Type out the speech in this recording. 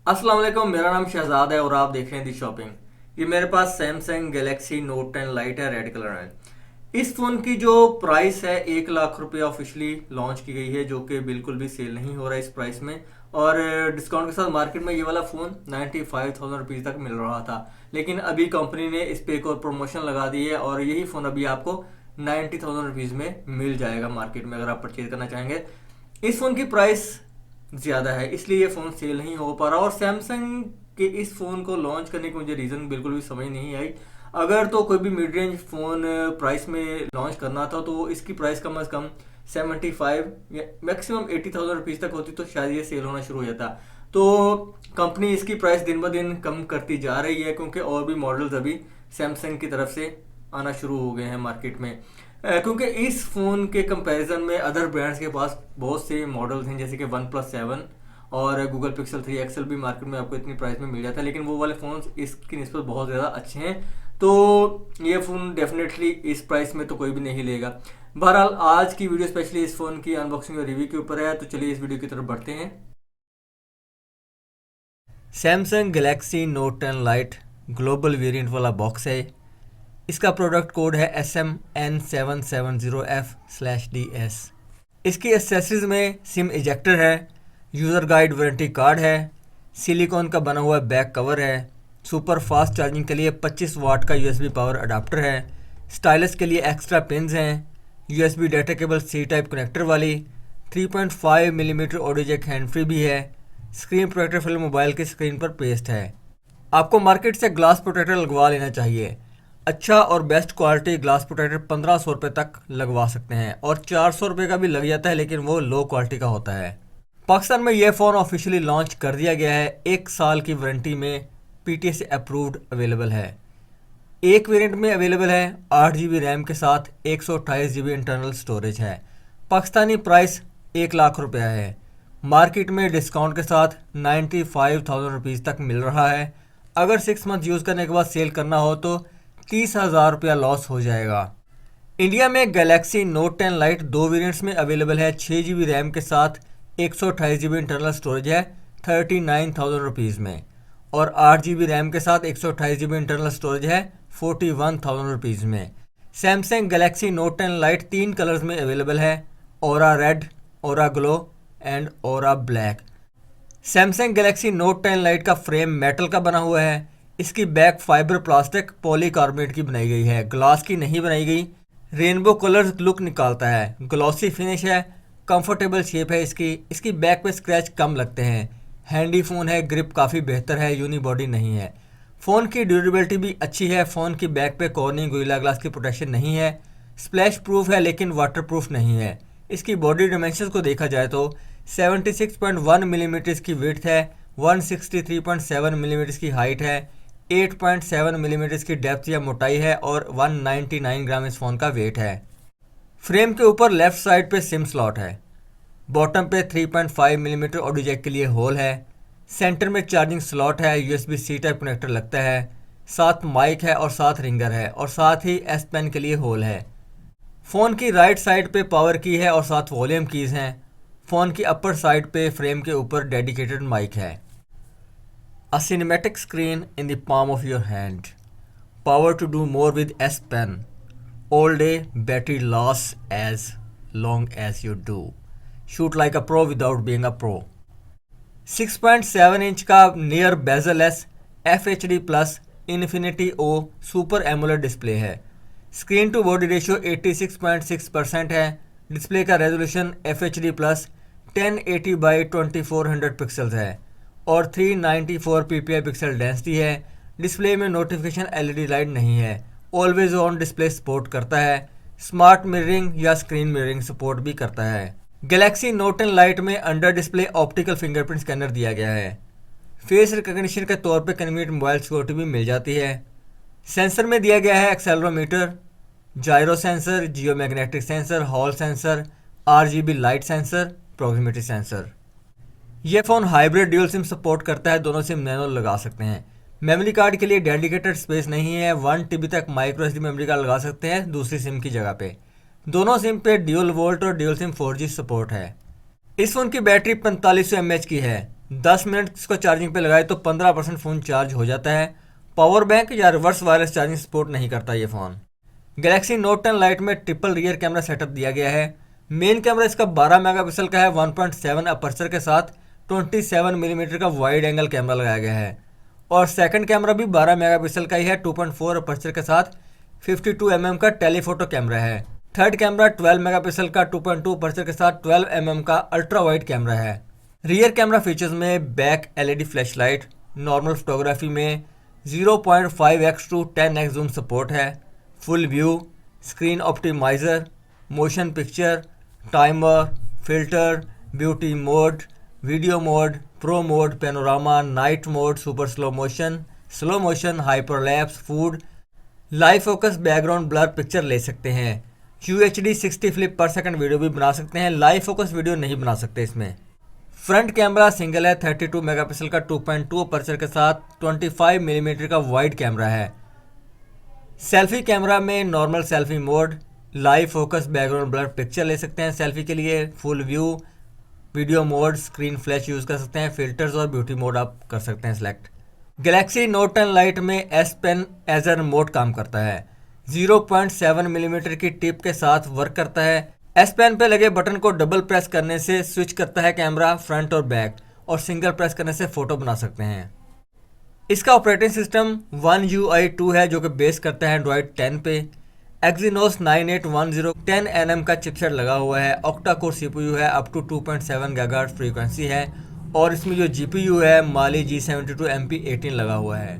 अस्सलाम वालेकुम, मेरा नाम शहजाद है और आप देख रहे हैं दी शॉपिंग। ये मेरे पास सैमसंग गैलेक्सी नोट 10 लाइट है, रेड कलर है। इस फ़ोन की जो प्राइस है 1 लाख रुपये ऑफिशियली लॉन्च की गई है, जो कि बिल्कुल भी सेल नहीं हो रहा है इस प्राइस में। और डिस्काउंट के साथ मार्केट में ये वाला फ़ोन 95,000 रुपीज़ तक मिल रहा था। लेकिन अभी कंपनी ने इस पर एक और प्रमोशन लगा दी है और यही फ़ोन अभी आपको 90,000 रुपीज़ में मिल जाएगा मार्केट में, अगर आप परचेज करना चाहेंगे। इस फ़ोन की प्राइस ज़्यादा है, इसलिए ये फ़ोन सेल नहीं हो पा रहा। और सैमसंग के इस फ़ोन को लॉन्च करने की मुझे रीज़न बिल्कुल भी समझ नहीं आई। अगर तो कोई भी मिड रेंज फ़ोन प्राइस में लॉन्च करना था तो इसकी प्राइस कम अज़ कम 75 या मैक्सिमम 80,000 रुपीज़ तक होती, तो शायद ये सेल होना शुरू हो जाता। तो कंपनी इसकी प्राइस दिन ब दिन कम करती जा रही है, क्योंकि और भी मॉडल्स अभी सैमसंग की तरफ से आना शुरू हो गए हैं मार्केट में। क्योंकि इस फ़ोन के कंपैरिजन में अदर ब्रांड्स के पास बहुत से मॉडल्स हैं, जैसे कि वन प्लस 7 और गूगल पिक्सल 3 एक्सल भी मार्केट में आपको इतनी प्राइस में मिल जाता है, लेकिन वो वाले फ़ोन इसकी निस्बत बहुत ज़्यादा अच्छे हैं। तो ये फ़ोन डेफिनेटली इस प्राइस में तो कोई भी नहीं लेगा। बहरहाल आज की वीडियो स्पेशली इस फ़ोन की अनबॉक्सिंग और रिव्यू के ऊपर है, तो चलिए इस वीडियो की तरफ बढ़ते हैं। Samsung Galaxy Note 10 light global variant वाला बॉक्स है। इसका प्रोडक्ट कोड है SM N770F/DS। इसकी एसेसरीज में सिम इजेक्टर है, यूज़र गाइड वारंटी कार्ड है, सिलिकॉन का बना हुआ बैक कवर है, सुपर फास्ट चार्जिंग के लिए 25 वाट का USB पावर अडाप्टर है, स्टाइलस के लिए एक्स्ट्रा पिन्स हैं, USB data cable C type connector वाली, 3.5 millimetre audio jack hand free भी है, स्क्रीन प्रोटेक्टर फिल्म मोबाइल की स्क्रीन पर पेस्ट है। आपको मार्केट से ग्लास प्रोटेक्टर लगवा लेना चाहिए। अच्छा और बेस्ट क्वालिटी ग्लास प्रोटेक्टर 1500 रुपये तक लगवा सकते हैं, और 400 रुपये का भी लग जाता है, लेकिन वो लो क्वालिटी का होता है। पाकिस्तान में ये फ़ोन ऑफिशियली लॉन्च कर दिया गया है। 1 साल की वारंटी में PTA से अप्रूव्ड अवेलेबल है। एक वेरिएंट में अवेलेबल है 8 GB रैम के साथ, 128 GB इंटरनल स्टोरेज है। पाकिस्तानी प्राइस 1 लाख रुपया है। मार्केट में डिस्काउंट के साथ 95,000 रुपीज़ तक मिल रहा है। अगर 6 मंथ यूज़ करने के बाद सेल करना हो तो 30,000 रुपया लॉस हो जाएगा। इंडिया में गैलेक्सी नोट 10 लाइट 2 वेरिएंट्स में अवेलेबल है। 6 GB रैम के साथ 128 GB इंटरनल स्टोरेज है 39,000 रुपीज़ में, और 8 GB रैम के साथ 128 GB इंटरनल स्टोरेज है 41,000 रुपीज़ में। Samsung Galaxy Note 10 lite 3 colours में अवेलेबल है, aura red, aura glow and aura black. Samsung Galaxy Note 10 lite का फ्रेम मेटल का बना हुआ है। इसकी बैक फाइबर प्लास्टिक पॉलीकार्बोनेट की बनाई गई है, ग्लास की नहीं बनाई गई। रेनबो कलर्स लुक निकालता है, ग्लॉसी फिनिश है, कंफर्टेबल शेप है इसकी बैक पे स्क्रैच कम लगते हैं। हैंडी फ़ोन है, ग्रिप काफ़ी बेहतर है, यूनिबॉडी नहीं है। फ़ोन की ड्यूरेबिलिटी भी अच्छी है। फ़ोन की बैक पे कॉर्निंग गोरिल्ला ग्लास की प्रोटेक्शन नहीं है। स्प्लैश प्रूफ है लेकिन वाटर प्रूफ नहीं है। इसकी बॉडी डायमेंशंस को देखा जाए तो 76.1 मिलीमीटर की विड्थ है, 163.7 मिलीमीटर की हाइट है, 8.7 मिलीमीटर की डेप्थ या मोटाई है, और 199 ग्राम इस फ़ोन का वेट है। फ्रेम के ऊपर लेफ़्ट साइड पे सिम स्लॉट है। बॉटम पे 3.5 मिलीमीटर ऑडियो जैक के लिए होल है। सेंटर में चार्जिंग स्लॉट है, USB-C टाइप कनेक्टर लगता है, साथ माइक है और साथ रिंगर है, और साथ ही S पेन के लिए होल है। फ़ोन की राइट साइड पे पावर की है और साथ वॉल्यूम कीज़ हैं। फ़ोन की अपर साइड पे फ्रेम के ऊपर डेडिकेटेड माइक है। A cinematic screen in the palm of your hand. Power to do more with S Pen. All day battery lasts as long as you do. Shoot like a pro without being a pro. 6.7 inch का near bezel-less FHD plus infinity O super AMOLED display है। Screen to body ratio 86.6% है। Display का resolution FHD plus 1080 by 2400 pixels है, और 394 ppi pixel density है। Display में notification LED light नहीं है। ऑलवेज ऑन डिस्प्ले सपोर्ट करता है। स्मार्ट मिररिंग या स्क्रीन मिररिंग सपोर्ट भी करता है। गैलेक्सी नोट 10 लाइट में under display optical fingerprint scanner दिया गया है। फेस रिकग्निशन के तौर पे कन्वीनियंट मोबाइल सिक्योरिटी भी मिल जाती है। सेंसर में दिया गया है accelerometer, gyro sensor, geo magnetic sensor, hall sensor, RGB light sensor, proximity sensor. ये phone hybrid dual SIM support करता है, दोनों सिम नैनो लगा सकते हैं। मेमोरी कार्ड के लिए डेडिकेटेड स्पेस नहीं है। 1 TB तक माइक्रो SD मेमोरी कार्ड लगा सकते हैं दूसरी सिम की जगह पे। दोनों सिम पे ड्यूल वोल्ट और ड्यूल सिम 4G सपोर्ट है। इस फ़ोन की बैटरी 4500 mAh की है। 10 मिनट इसको चार्जिंग पे लगाए तो 15% फ़ोन चार्ज हो जाता है। पावर बैंक या रिवर्स वायरलेस चार्जिंग सपोर्ट नहीं करता ये फ़ोन। गैलेक्सी नोट 10 लाइट में ट्रिपल रियर कैमरा सेटअप दिया गया है। मेन कैमरा इसका 12 मेगापिक्सल का है, 1.7 अपर्चर के साथ 27 मिलीमीटर का वाइड एंगल कैमरा लगाया गया है। और सेकंड कैमरा भी 12 मेगापिक्सल का ही है, 2.4 अपर्चर के साथ 52 का टेलीफोटो कैमरा है। थर्ड कैमरा 12 मेगापिक्सल का 2.2 अपर्चर के साथ 12 का अल्ट्रा वाइड कैमरा है। रियर कैमरा फीचर्स में back LED flashlight, normal photography में 0.5x to 10x zoom support है, full view, screen optimiser, motion picture, timer, filter, beauty mode, video mode, pro mode, panorama, night mode, super slow motion, hyperlapse, food, live focus, background blur picture ले सकते हैं। UHD 60 flip पर second video भी बना सकते हैं, live focus video नहीं बना सकते इसमें। फ्रंट कैमरा सिंगल है, 32 मेगापिक्सल का 2.2 अपर्चर के साथ 25 मिलीमीटर का वाइड कैमरा है। सेल्फी कैमरा में normal selfie mode, live focus, background blur picture ले सकते हैं सेल्फी के लिए, full view, video mode, screen flash use कर सकते हैं, फिल्टर्स और ब्यूटी मोड आप कर सकते हैं सिलेक्ट। गैलेक्सी नोट 10 लाइट में S pen as a remote काम करता है, 0.7 मिलीमीटर की टिप के साथ वर्क करता है। S पेन पे लगे बटन को डबल प्रेस करने से स्विच करता है कैमरा फ्रंट और बैक, और सिंगल प्रेस करने से फ़ोटो बना सकते हैं। इसका ऑपरेटिंग सिस्टम One UI 2 है जो कि बेस करता है Android 10 पे। Exynos 9810 10nm का चिपसेट लगा हुआ है, ऑक्टा कोर CPU है, अप टू 2.7 GHz फ्रीक्वेंसी है, और इसमें जो GPU है Mali G72 MP18 लगा हुआ है।